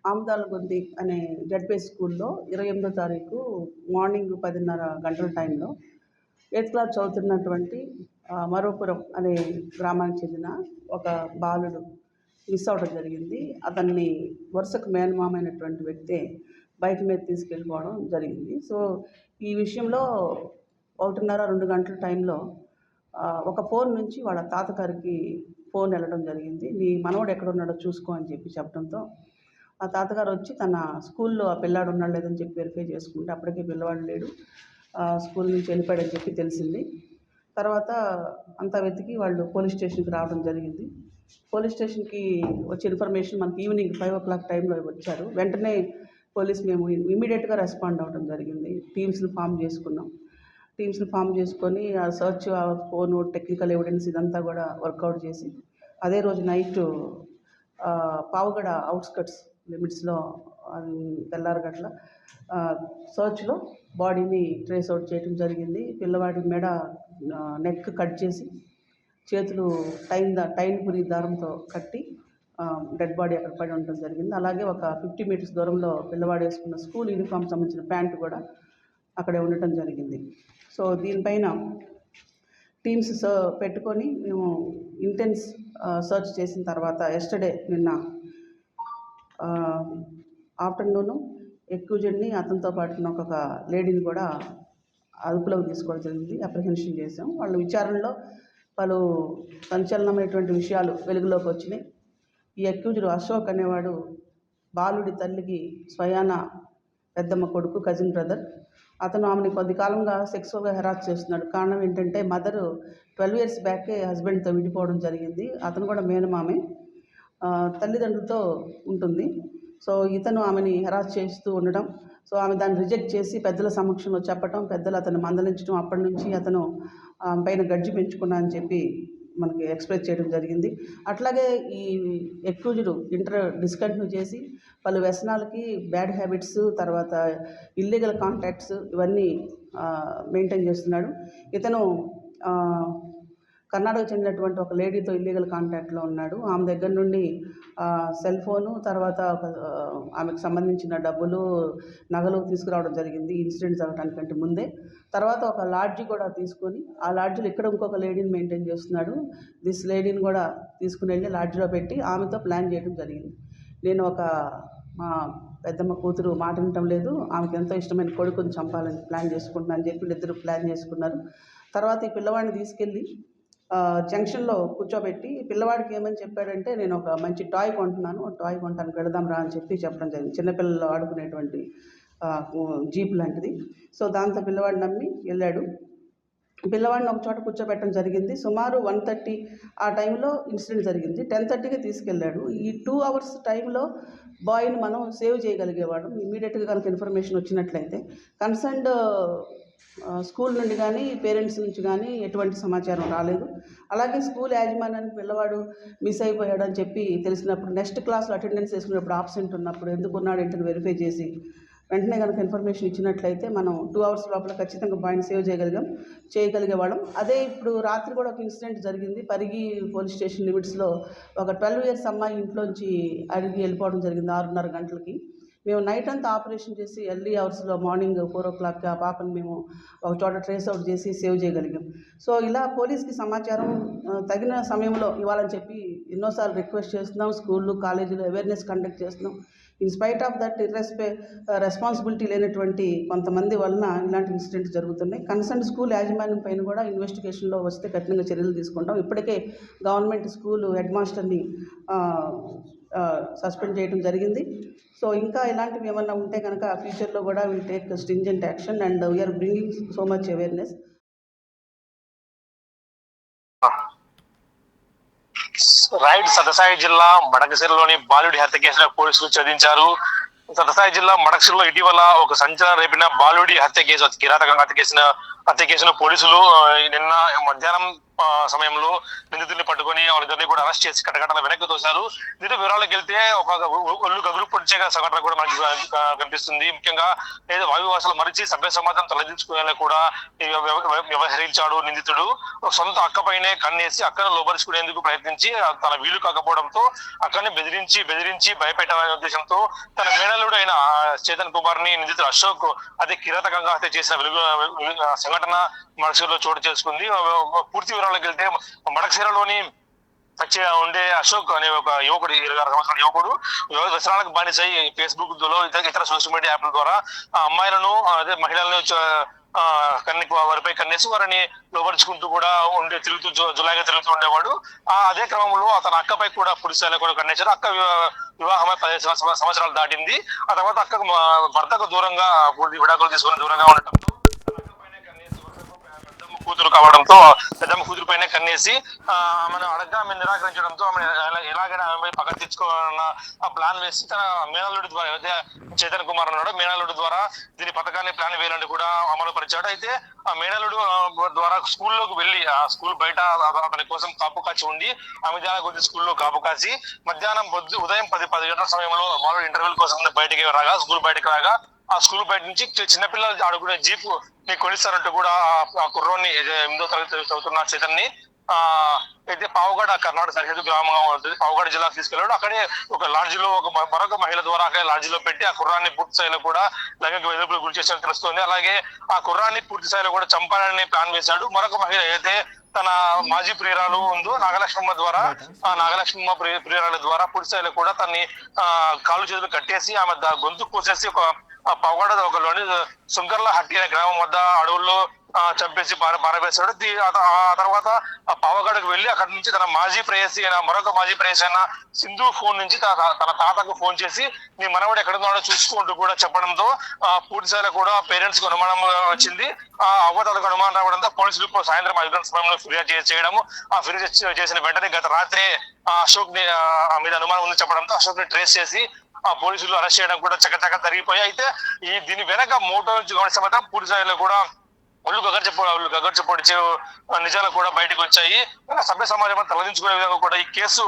ఆమదాలగుంది అనే జడ్పీ స్కూల్లో 28వ తారీఖు మార్నింగ్ 10:30 గంటల టైంలో 8th క్లాస్ చదువుతున్నటువంటి మరోపురం అనే గ్రామానికి చెందిన ఒక బాలుడు మిస్ అవ్వడం జరిగింది. అతన్ని వరుసకు మేనమామైనటువంటి వ్యక్తే బైక్ మీద తీసుకెళ్ళిపోవడం జరిగింది. సో ఈ విషయంలో 1:30-2 గంటల టైంలో ఒక ఫోన్ నుంచి వాళ్ళ తాతగారికి ఫోన్ వెళ్ళడం జరిగింది. నీ మనవడు ఎక్కడున్నాడో చూసుకో అని చెప్పడంతో ఆ తాతగారు వచ్చి తన స్కూల్లో ఆ పిల్లాడు ఉన్నాడు లేదని చెప్పి వెరిఫై చేసుకుంటే అప్పటికే పిల్లవాడు లేడు, స్కూల్ నుంచి వెళ్ళిపోయాడని చెప్పి తెలిసింది. తర్వాత అంతా వెతికి వాళ్ళు పోలీస్ స్టేషన్కి రావడం జరిగింది. పోలీస్ స్టేషన్కి వచ్చే ఇన్ఫర్మేషన్ మనకి ఈవినింగ్ 5 o'clock టైంలో వచ్చారు. వెంటనే మేము ఇమీడియట్గా రెస్పాండ్ అవ్వడం జరిగింది. టీమ్స్ని ఫామ్ చేసుకొని ఆ సర్చ్, ఆ ఫోను, టెక్నికల్ ఎవిడెన్స్ ఇదంతా కూడా వర్కౌట్ చేసి అదే రోజు నైట్ పావుగడ అవుట్స్కట్స్ లిమిట్స్లో తెల్లారగట్ల సర్చ్లో బాడీని ట్రేస్ అవుట్ చేయడం జరిగింది. పిల్లవాడి మెడ, నెక్ కట్ చేసి చేతులు టైన్ పురి దారంతో కట్టి డెడ్ బాడీ అక్కడ పడి ఉండడం జరిగింది. అలాగే ఒక 50 meters దూరంలో పిల్లవాడు వేసుకున్న స్కూల్ యూనిఫామ్ సంబంధించిన ప్యాంటు కూడా అక్కడే ఉండటం జరిగింది. సో దీనిపైన టీమ్స్ పెట్టుకొని మేము ఇంటెన్స్ సర్చ్ చేసిన తర్వాత నిన్న ఆఫ్టర్నూను ఎక్యూజెడ్ని అతనితో పాటు ఒక లేడీని కూడా అదుపులోకి తీసుకోవడం జరిగింది. అప్రిహెన్షన్ చేసాం. వాళ్ళ విచారణలో పలు సంచలనమైనటువంటి విషయాలు వెలుగులోకి వచ్చినాయి. ఈ అక్యూజ్డ్ అశోక్ అనేవాడు బాలుడి తల్లికి స్వయాన పెద్దమ్మ కొడుకు, కజిన్ బ్రదర్. అతను ఆమెని కొద్ది కాలంగా సెక్సువల్గా హెరాస్ చేస్తున్నాడు. కారణం ఏంటంటే మదరు 12 years బ్యాకే హస్బెండ్తో విడిపోవడం జరిగింది. అతను కూడా మేనమామే, తల్లిదండ్రులతో ఉంటుంది. సో ఇతను ఆమెని హెరాస్ చేస్తూ ఉండడం, సో ఆమె దాన్ని రిజెక్ట్ చేసి పెద్దల సమక్షంలో చెప్పటం, పెద్దలు అతను మందలించడం, అప్పటి నుంచి అతను పైన గడ్జి పెంచుకున్నా అని చెప్పి మనకి ఎక్స్ప్రెస్ చేయడం జరిగింది. అట్లాగే ఈ ఎక్యూజ్డ్ డిస్కంటిన్యూ చేసి పలు వ్యసనాలకి, బ్యాడ్ హ్యాబిట్స్, తర్వాత ఇల్లీగల్ కాంటాక్ట్స్ ఇవన్నీ మెయింటైన్ చేస్తున్నాడు. ఇతను కర్ణాటకకు చెందినటువంటి ఒక లేడీతో ఇల్లీగల్ కాంటాక్ట్లో ఉన్నాడు. ఆమె దగ్గర నుండి సెల్ ఫోను, తర్వాత ఆమెకు సంబంధించిన డబ్బులు, నగలు తీసుకురావడం జరిగింది ఇన్సిడెంట్ జరగడానికంటే ముందే. తర్వాత ఒక లాడ్జి కూడా తీసుకొని ఆ లాడ్జిలో ఇక్కడ ఇంకొక లేడీని మెయింటైన్ చేస్తున్నాడు. దిస్ లేడీని కూడా తీసుకుని వెళ్ళి లాడ్జిలో పెట్టి ఆమెతో ప్లాన్ చేయడం జరిగింది. నేను మా పెద్దమ్మ కూతురు మాట వినటం లేదు, ఆమెకు ఎంతో ఇష్టమైన కొడుకుని చంపాలని ప్లాన్ చేసుకుంటున్నా అని చెప్పి ఇద్దరు ప్లాన్ చేసుకున్నారు. తర్వాత ఈ పిల్లవాడిని తీసుకెళ్ళి జంక్షన్లో కూర్చోబెట్టి పిల్లవాడికి ఏమని చెప్పాడంటే, నేను ఒక మంచి టాయ్ కొంటాను వెళదాం రా అని చెప్పడం జరిగింది. చిన్నపిల్లలు ఆడుకునేటువంటి జీప్ లాంటిది. సో దాంతో పిల్లవాడిని నమ్మి వెళ్ళాడు. పిల్లవాడిని ఒక చోట కూర్చోబెట్టడం జరిగింది. సుమారు 1:30 ఆ టైంలో ఇన్సిడెంట్ జరిగింది. 10:30కి తీసుకెళ్ళాడు. ఈ 2 hours టైంలో బాయ్ని మనం సేవ్ చేయగలిగేవాడు. ఇమీడియట్గా కనుక ఇన్ఫర్మేషన్ వచ్చినట్లయితే కన్సర్న్డ్ స్కూల్ నుండి కానీ, పేరెంట్స్ నుంచి కానీ ఎటువంటి సమాచారం రాలేదు. అలాగే స్కూల్ యాజమాన్యానికి పిల్లవాడు మిస్ అయిపోయాడు అని చెప్పి తెలిసినప్పుడు నెక్స్ట్ క్లాస్లో అటెండెన్స్ వేసుకున్నప్పుడు ఆబ్సెంట్ ఉన్నప్పుడు ఎందుకున్నాడు ఏంటని వెరిఫై చేసి వెంటనే కనుక ఇన్ఫర్మేషన్ ఇచ్చినట్లయితే మనం 2 hours లోపల ఖచ్చితంగా బాయ్ని సేవ్ చేయగలిగేవాళ్ళం. అదే ఇప్పుడు రాత్రి కూడా ఒక ఇన్సిడెంట్ జరిగింది. పరిగి పోలీస్ స్టేషన్ లిమిట్స్లో ఒక 12 years అమ్మాయి ఇంట్లోంచి అడిగి వెళ్ళిపోవడం జరిగింది 6:30 గంటలకి. మేము నైట్ అంతా ఆపరేషన్ చేసి ఎర్లీ అవర్స్లో మార్నింగ్ 4 o'clock ఆ పాపను మేము ఒక చోట ట్రేస్ అవుట్ చేసి సేవ్ చేయగలిగాం. సో ఇలా పోలీస్కి సమాచారం తగిన సమయంలో ఇవ్వాలని చెప్పి ఎన్నోసార్లు రిక్వెస్ట్ చేస్తున్నాం. స్కూళ్ళు, కాలేజీలు అవేర్నెస్ కండక్ట్ చేస్తున్నాం. In spite of that responsibility లేనటువంటి కొంతమంది వలన ఇలాంటి ఇన్సిడెంట్స్ జరుగుతున్నాయి. కన్సర్న్ స్కూల్ యాజమాన్యం పైన కూడా ఇన్వెస్టిగేషన్లో వస్తే కఠినంగా చర్యలు తీసుకుంటాం. ఇప్పటికే గవర్నమెంట్ స్కూల్ హెడ్ మాస్టర్ని సస్పెండ్ చేయడం జరిగింది. సో ఇంకా ఇలాంటివి ఏమన్నా ఉంటే కనుక ఫ్యూచర్లో కూడా will take stringent action and we're bringing so much awareness. Right. Sathya Sai జిల్లా మడకశిరలోని బాలుడి హత్య కేసులో పోలీసులు ఛేదించారు. సత్యసాయి జిల్లా మడకశిరలో ఇటీవల ఒక సంచలనం రేపిన బాలుడి హత్య కేసు, కిరాతకంగా హత్య కేసును పోలీసులు నిన్న మధ్యాహ్నం సమయంలో నిందితుల్ని పట్టుకొని వాళ్ళిద్దరిని కూడా అరెస్ట్ చేసి కట్టకట్టల వెనక్కి తోశారు. దీంతో వివరాలకు వెళ్తే ఒక ఒళ్ళు గగురు పొడిచే సంఘటన కూడా మనకి కనిపిస్తుంది. ముఖ్యంగా ఏదో వాయువాసాలు మరిచి సభ్య సమాజం తలదించుకునేలా కూడా వ్యవహరించాడు నిందితుడు. సొంత అక్కపైనే కన్నేసి అక్కను లోపరుచుకునేందుకు ప్రయత్నించి తన వీలు కాకపోవడంతో అక్కడిని బెదిరించి భయపెట్టాలనే ఉద్దేశంతో తన మేనల్లుడు అయిన చేతన్ కుమార్ ని నిందితుడు అశోక్ అతి కిరాతకంగా హత్య చేసిన సంఘటన మడకశిరలో చోటు చేసుకుంది. పూర్తి వివరాలకు వెళ్తే మడకశిరలోని ఉండే అశోక్ అనే ఒక యువకుడు 26 సంవత్సరాల యువకుడు వ్యసనాలకు బానిసై ఫేస్బుక్ లో ఇతర సోషల్ మీడియా యాప్ల ద్వారా అమ్మాయిలను అదే మహిళలను వారిపై కన్నేసి వారిని లోపరుచుకుంటూ కూడా తిరుగుతూ జులాయిగా తిరుగుతూ ఉండేవాడు. అదే క్రమంలో అతని అక్కపై కూడా పురుషాలు కూడా కన్నేశారు. అక్క వివాహమై 15 సంవత్సరాలు దాటింది. ఆ తర్వాత అక్క భర్తకు దూరంగా విడాకులు తీసుకుని దూరంగా ఉండటంతో కూతురు కావడంతో పెద్దమ్మ కూతురు పైన కన్నేసి ఆమెను అడగ్గా ఆమె నిరాకరించడంతో ఆమె ఎలాగైనా ఆమె పక్కన తెచ్చుకోవాలన్న ప్లాన్ వేసి తన మేనల్లుడి ద్వారా ఏదైతే చేతన్ కుమార్ ఉన్నాడో మేనల్లుడి ద్వారా దీని పథకాన్ని ప్లాన్ వేయాలని కూడా అమలు పరిచాడు. అయితే ఆ మేనల్లుడు ద్వారా స్కూల్లోకి వెళ్ళి ఆ స్కూల్ బయట అతని కోసం కాపు కాచి ఉండి ఆమె ద్వారా కొద్ది స్కూల్లో కాపు కాచి మధ్యాహ్నం ఉదయం 10 గంటల సమయంలో వాళ్ళు ఇంటర్వ్యూల కోసం స్కూల్ బయటకు రాగా ఆ స్కూల్ బయట నుంచి చిన్నపిల్లలు ఆడుకునే జీప్ ని కొనిస్తారంటూ కూడా ఆ కుర్రోని 8వ తరగతి చదువుతున్న చేతన్ని అయితే పావుగడ కర్ణాటక సరిహద్దు గ్రామంగా ఉంటుంది. పావుగడ జిల్లాకు తీసుకెళ్లాడు. అక్కడే ఒక లాడ్జిలో మరొక మహిళ ద్వారా అక్కడే లాడ్జిలో పెట్టి ఆ కుర్రాన్ని పూర్తి స్థాయిలో కూడా లైంగిక వేధింపులకు గురి చేసినట్టు తెలుస్తోంది. అలాగే ఆ కుర్రాన్ని పూర్తి స్థాయిలో కూడా చంపాలని ప్లాన్ వేశాడు. మరొక మహిళ అయితే తన మాజీ ప్రియురాలు ఉందో నాగలక్ష్మమ్మ ద్వారా ఆ నాగలక్ష్మమ్మ ప్రియురాల ద్వారా పూర్తి స్థాయిలో కూడా తన్ని కాళ్ళు చేతులు కట్టేసి ఆమె గొంతు కోసేసి ఒక పావుగడ ఒకలోని సుంకర్ల హట్టి అనే గ్రామం వద్ద అడవుల్లో చంపేసి పారవేశాడు. ఆ తర్వాత ఆ పావగడకు వెళ్లి అక్కడి నుంచి తన మరొక మాజీ ప్రేయసి అయిన సింధు ఫోన్ నుంచి తన తాతకు ఫోన్ చేసి నీ మనవడు ఎక్కడున్నాడో చూసుకుంటూ కూడా చెప్పడంతో పూర్తిసారి కూడా పేరెంట్స్ కు అనుమానం వచ్చింది. ఆ అవ్వతాలకు అనుమానం రావడంతో పోలీసులు సాయంత్రం 5 గంటల సమయంలో ఫిర్యాదు చేయడము. ఆ ఫిర్యాదు చేసిన వెంటనే గత రాత్రి అశోక్ ని మీద అనుమానం ఉంది చెప్పడంతో అశోక్ ని ట్రేస్ చేసి ఆ పోలీసులు అరెస్ట్ చేయడం కూడా చకచక జరిగిపోయాయి. అయితే దీని వెనక మోటో గమనిస్తే పూర్తి స్థాయిలో కూడా ఒళ్ళు గగర్చపొడిచే నిజాలు కూడా బయటకు వచ్చాయి. సభ్య సమాజం తలదించుకునే విధంగా కూడా ఈ కేసు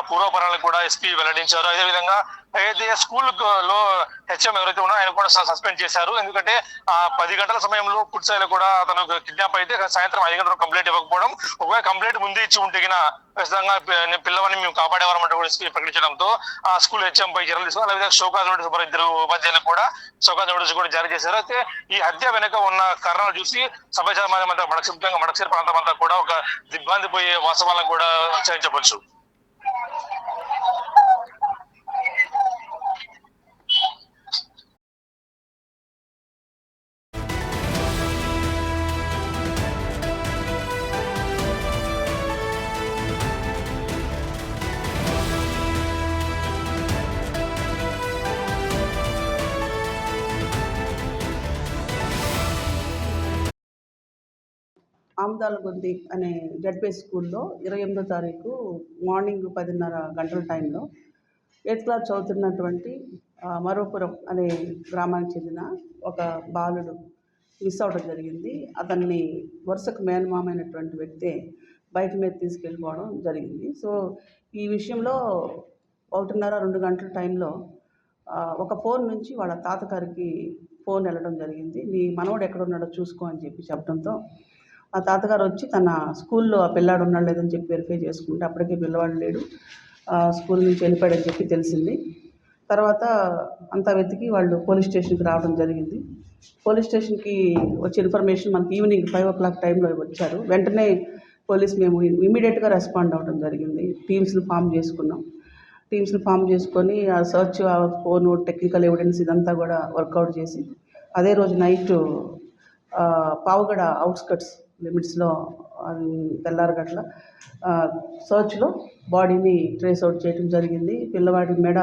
పూర్వపరాలను కూడా ఎస్పీ వెల్లడించారు. అదేవిధంగా అయితే స్కూల్ లో హెచ్ఎం ఎవరైతే ఉన్నారో ఆయన కూడా సస్పెండ్ చేశారు. ఎందుకంటే 10 గంటల సమయంలో పూర్తిస్థాయిలో కూడా అతను కిడ్నాప్ అయితే సాయంత్రం 5 గంటలకు కంప్లైంట్ ఇవ్వకపోవడం, ఒకవేళ కంప్లైంట్ ముందే ఇచ్చి ఉంటే ఖచ్చితంగా పిల్లవాడిని మేము కాపాడేవారమంటే కూడా ఎస్పీ ప్రకటించడంతో ఆ స్కూల్ హెచ్ఎం పై చర్యలు తీసుకున్నారు. అదేవిధంగా షోకాజ్ నోటీసు 2 ఉపాధ్యాయులకు కూడా షోకాజ్ నోటీసు కూడా జారీ చేశారు. అయితే ఈ హత్య వెనుక ఉన్న కారణాలు చూసి సభ్య సమాజం అంతా ముఖ్యంగా మడకశిర ప్రాంతం అంతా కూడా ఒక దిగ్భ్రాంతి పోయే వాస్తవాలను కూడా చెప్పొచ్చు. ఆమదాలగొంది అనే జడ్పీ స్కూల్లో 28వ తారీఖు మార్నింగ్ 10:30 గంటల టైంలో 8th క్లాస్ చదువుతున్నటువంటి మరోపురం అనే గ్రామానికి చెందిన ఒక బాలుడు మిస్ అవ్వడం జరిగింది. అతన్ని వరుసకు మేనమామైనటువంటి వ్యక్తి బైక్ మీద తీసుకెళ్ళిపోవడం జరిగింది. సో ఈ విషయంలో 1:30-2 గంటల టైంలో ఒక ఫోన్ నుంచి వాళ్ళ తాతగారికి ఫోన్ వెళ్ళడం జరిగింది. నీ మనవడు ఎక్కడున్నాడో చూసుకో అని చెప్పడంతో ఆ తాతగారు వచ్చి తన స్కూల్లో ఆ పిల్లాడు ఉన్నాడు లేదని చెప్పి వెరిఫై చేసుకుంటే అప్పటికే పిల్లవాడు లేడు, స్కూల్ నుంచి వెళ్ళిపోయాడని చెప్పి తెలిసింది. తర్వాత అంతా వెతికి వాళ్ళు పోలీస్ స్టేషన్కి రావడం జరిగింది. పోలీస్ స్టేషన్కి వచ్చే ఇన్ఫర్మేషన్ మనకి ఈవినింగ్ 5 o'clock టైంలో వచ్చారు. వెంటనే మేము ఇమీడియట్గా రెస్పాండ్ అవ్వడం జరిగింది. టీమ్స్ని ఫామ్ చేసుకొని ఆ సర్చ్, ఆ ఫోను, టెక్నికల్ ఎవిడెన్స్ ఇదంతా కూడా వర్కౌట్ చేసి అదే రోజు నైట్ పావుగడ అవుట్స్కట్స్ లిమిట్స్లో తెల్లారగట్ల సర్చ్లో బాడీని ట్రేస్ అవుట్ చేయడం జరిగింది. పిల్లవాడి మెడ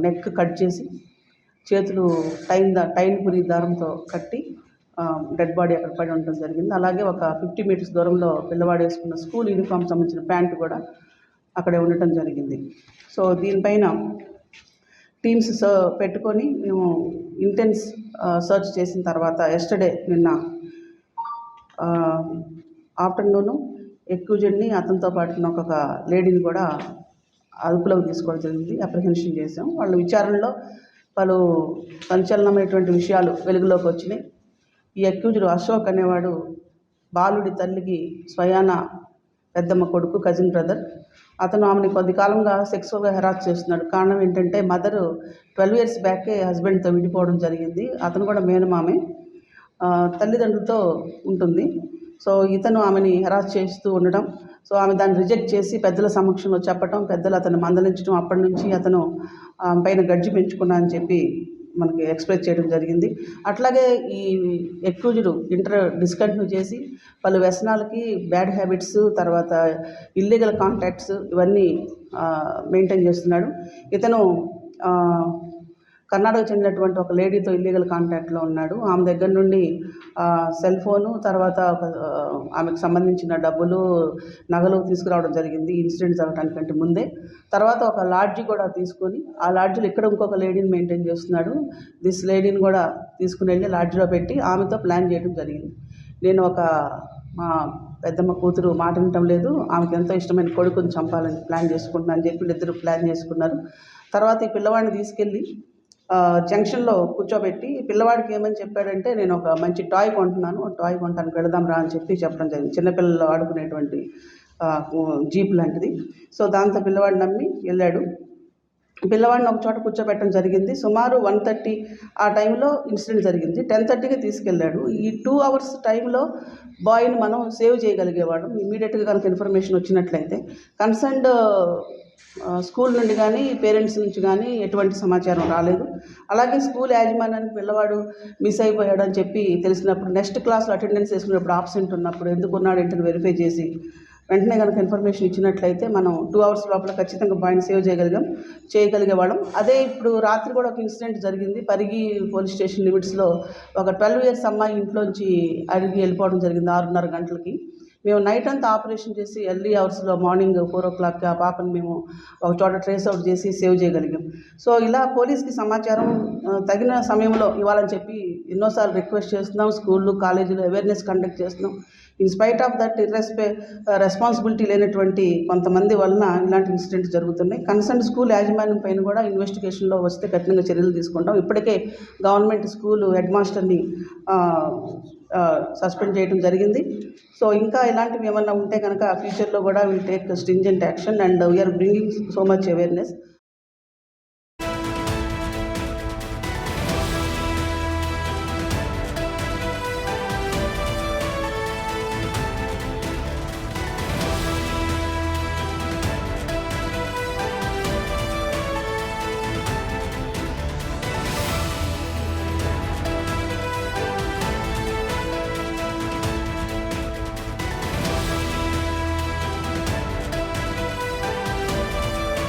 నెక్ కట్ చేసి చేతులు టైన్ పురి దారంతో కట్టి డెడ్ బాడీ అక్కడ పడి ఉండడం జరిగింది. అలాగే ఒక 50 meters దూరంలో పిల్లవాడు వేసుకున్న స్కూల్ యూనిఫామ్ సంబంధించిన ప్యాంటు కూడా అక్కడే ఉండటం జరిగింది. సో దీనిపైన టీమ్స్ పెట్టుకొని మేము ఇంటెన్స్ సర్చ్ చేసిన తర్వాత నిన్న ఆఫ్టర్నూను ఎక్యూజ్డ్ని అతనితో పాటు ఇంకొక లేడీని కూడా అదుపులోకి తీసుకోవడం జరిగింది, అప్రిహెన్షన్ చేశాం. వాళ్ళ విచారణలో పలు సంచలనమైనటువంటి విషయాలు వెలుగులోకి వచ్చినాయి. ఈ అక్యూజ్డ్ అశోక్ అనేవాడు బాలుడి తల్లికి స్వయాన పెద్దమ్మ కొడుకు, కజిన్ బ్రదర్. అతను ఆమెని కొద్ది కాలంగా సెక్సువల్గా హెరాస్ చేస్తున్నాడు. కారణం ఏంటంటే మదరు 12 years బ్యాకే హస్బెండ్తో విడిపోవడం జరిగింది. అతను కూడా మేనమామే, తల్లిదండ్రులతో ఉంటుంది. సో ఇతను ఆమెని హెరాస్ చేస్తూ ఉండడం, సో ఆమె దాన్ని రిజెక్ట్ చేసి పెద్దల సమక్షంలో చెప్పటం, పెద్దలు అతను మందలించడం, అప్పటి నుంచి అతను పైన గడ్జి పెంచుకున్నా అని చెప్పి మనకి ఎక్స్ప్రెస్ చేయడం జరిగింది. అట్లాగే ఈ ఎక్యూజ్డ్ డిస్కంటిన్యూ చేసి పలు వ్యసనాలకి, బ్యాడ్ హ్యాబిట్స్, తర్వాత ఇల్లీగల్ కాంటాక్ట్స్ ఇవన్నీ మెయింటైన్ చేస్తున్నాడు. ఇతను కర్ణాటక చెందినటువంటి ఒక లేడీతో ఇల్లీగల్ కాంటాక్ట్లో ఉన్నాడు. ఆమె దగ్గర నుండి సెల్ ఫోను, తర్వాత ఆమెకు సంబంధించిన డబ్బులు, నగలు తీసుకురావడం జరిగింది ఇన్సిడెంట్ జరగడానికంటే ముందే. తర్వాత ఒక లాడ్జి కూడా తీసుకొని ఆ లాడ్జిలో ఇక్కడ ఇంకొక లేడీని మెయింటైన్ చేస్తున్నాడు. దిస్ లేడీని కూడా తీసుకుని వెళ్ళి లాడ్జిలో పెట్టి ఆమెతో ప్లాన్ చేయడం జరిగింది. నేను మా పెద్దమ్మ కూతురు మాట వినటం లేదు, ఆమెకు ఎంతో ఇష్టమైన కొడుకుని చంపాలని ప్లాన్ చేసుకుంటున్నా అని చెప్పి ఇద్దరు ప్లాన్ చేసుకున్నారు. తర్వాత ఈ పిల్లవాడిని తీసుకెళ్ళి జంక్షన్లో కూర్చోబెట్టి పిల్లవాడికి ఏమని చెప్పాడంటే, నేను ఒక మంచి టాయ్ కొంటున్నాను, టాయ్ కొంటానికి వెళదాం రా అని చెప్పడం జరిగింది. చిన్నపిల్లలు ఆడుకునేటువంటి జీప్ లాంటిది. సో దాంతో పిల్లవాడు నమ్మి వెళ్ళాడు. పిల్లవాడిని ఒక చోట కూర్చోబెట్టడం జరిగింది. సుమారు 1:30 ఆ టైంలో ఇన్సిడెంట్ జరిగింది. 10:30కి తీసుకెళ్ళాడు. ఈ 2 hours టైంలో బాయ్ని మనం సేవ్ చేయగలిగేవాళ్ళం. ఇమీడియట్గా కనుక ఇన్ఫర్మేషన్ వచ్చినట్లయితే కన్సర్న్డ్ స్కూల్ నుండి కానీ, పేరెంట్స్ నుంచి కానీ ఎటువంటి సమాచారం రాలేదు. అలాగే స్కూల్ యాజమాన్యానికి పిల్లవాడు మిస్ అయిపోయాడు అని చెప్పి తెలిసినప్పుడు, నెక్స్ట్ క్లాస్లో అటెండెన్స్ వేసుకున్నప్పుడు ఆబ్సెంట్ ఉన్నప్పుడు ఎందుకు ఉన్నాడు ఏంటని వెరిఫై చేసి వెంటనే కనుక ఇన్ఫర్మేషన్ ఇచ్చినట్లయితే మనం 2 hours లోపల ఖచ్చితంగా బాయ్ని సేవ్ చేయగలిగేవాళ్ళం. అదే ఇప్పుడు రాత్రి కూడా ఒక ఇన్సిడెంట్ జరిగింది. పరిగి పోలీస్ స్టేషన్ లిమిట్స్లో ఒక 12 years అమ్మాయి ఇంట్లోంచి అడిగి వెళ్ళిపోవడం జరిగింది 6:30 గంటలకి. మేము నైట్ అంతా ఆపరేషన్ చేసి ఎర్లీ అవర్స్లో మార్నింగ్ 4 o'clockకి ఆ పాపని మేము ఒక చోట ట్రేస్ అవుట్ చేసి సేవ్ చేయగలిగాం. సో ఇలా పోలీస్కి సమాచారం తగిన సమయంలో ఇవ్వాలని చెప్పి ఎన్నోసార్లు రిక్వెస్ట్ చేస్తున్నాం. స్కూళ్ళు, కాలేజీలో అవేర్నెస్ కండక్ట్ చేస్తున్నాం. In spite of that responsibility లేనటువంటి కొంతమంది వలన ఇలాంటి ఇన్సిడెంట్స్ జరుగుతున్నాయి. కన్సర్న్ స్కూల్ యాజమాన్యం పైన కూడా ఇన్వెస్టిగేషన్లో వస్తే కఠినంగా చర్యలు తీసుకుంటాం. ఇప్పటికే గవర్నమెంట్ స్కూల్ హెడ్ మాస్టర్ని సస్పెండ్ చేయడం జరిగింది. సో ఇంకా ఇలాంటివి ఏమన్నా ఉంటే కనుక ఫ్యూచర్లో కూడా will take stringent action and we're bringing so much awareness.